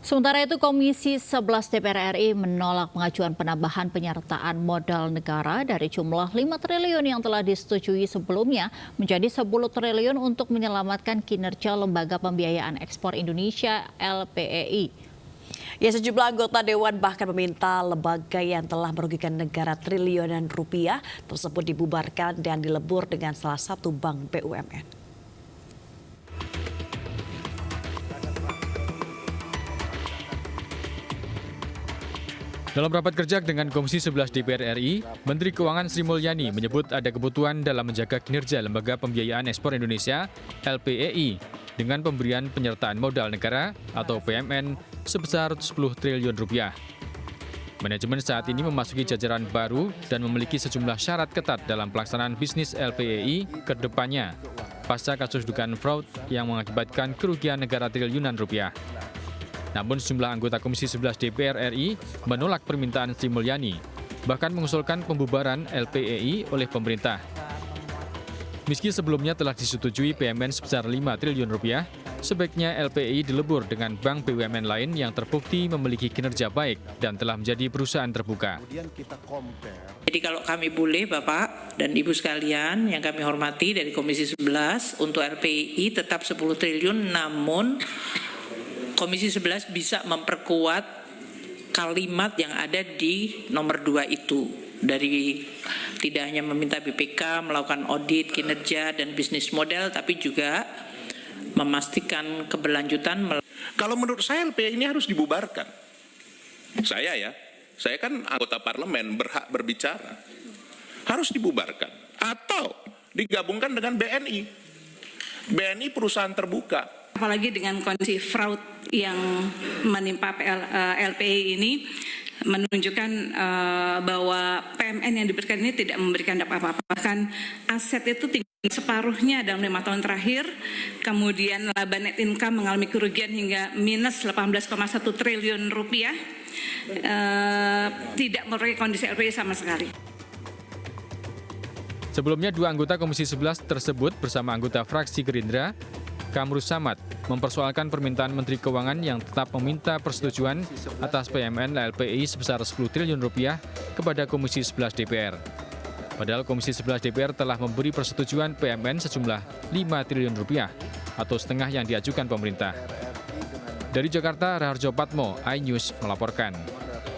Sementara itu, Komisi 11 DPR RI menolak pengajuan penambahan penyertaan modal negara dari jumlah 5 triliun yang telah disetujui sebelumnya menjadi 10 triliun untuk menyelamatkan kinerja Lembaga Pembiayaan Ekspor Indonesia (LPEI). Ya, sejumlah anggota Dewan bahkan meminta lembaga yang telah merugikan negara triliunan rupiah tersebut dibubarkan dan dilebur dengan salah satu bank BUMN. Dalam rapat kerja dengan Komisi 11 DPR RI, Menteri Keuangan Sri Mulyani menyebut ada kebutuhan dalam menjaga kinerja Lembaga Pembiayaan Ekspor Indonesia (LPEI) dengan pemberian penyertaan modal negara atau PMN sebesar 10 triliun rupiah. Manajemen saat ini memasuki jajaran baru dan memiliki sejumlah syarat ketat dalam pelaksanaan bisnis LPEI ke depannya pasca kasus dugaan fraud yang mengakibatkan kerugian negara triliunan rupiah. Namun sejumlah anggota Komisi 11 DPR RI menolak permintaan Sri Mulyani, bahkan mengusulkan pembubaran LPEI oleh pemerintah. Meski sebelumnya telah disetujui PMN sebesar 5 triliun rupiah, sebaiknya LPEI dilebur dengan bank BUMN lain yang terbukti memiliki kinerja baik dan telah menjadi perusahaan terbuka. Jadi kalau kami boleh Bapak dan Ibu sekalian yang kami hormati dari Komisi 11 untuk LPEI tetap 10 triliun, namun Komisi 11 bisa memperkuat kalimat yang ada di nomor 2 itu. Dari tidak hanya meminta BPK melakukan audit kinerja dan bisnis model, tapi juga memastikan keberlanjutan. Kalau menurut saya LPI ini harus dibubarkan. Saya kan anggota parlemen, berhak berbicara. Harus dibubarkan. Atau digabungkan dengan BNI. BNI perusahaan terbuka. Apalagi dengan kondisi fraud yang menimpa LPEI ini menunjukkan bahwa PMN yang diberikan ini tidak memberikan apa-apa. Bahkan aset itu tinggal separuhnya dalam 5 tahun terakhir. Kemudian laba net income mengalami kerugian hingga minus 18,1 triliun rupiah. Tidak merugikan kondisi LPEI sama sekali. Sebelumnya, 2 anggota Komisi 11 tersebut bersama anggota fraksi Gerindra, Kamrus Samad, mempersoalkan permintaan Menteri Keuangan yang tetap meminta persetujuan atas PMN LPEI sebesar 10 triliun rupiah kepada Komisi 11 DPR. Padahal Komisi 11 DPR telah memberi persetujuan PMN sejumlah 5 triliun rupiah atau setengah yang diajukan pemerintah. Dari Jakarta, Raharjo Patmo, iNews melaporkan.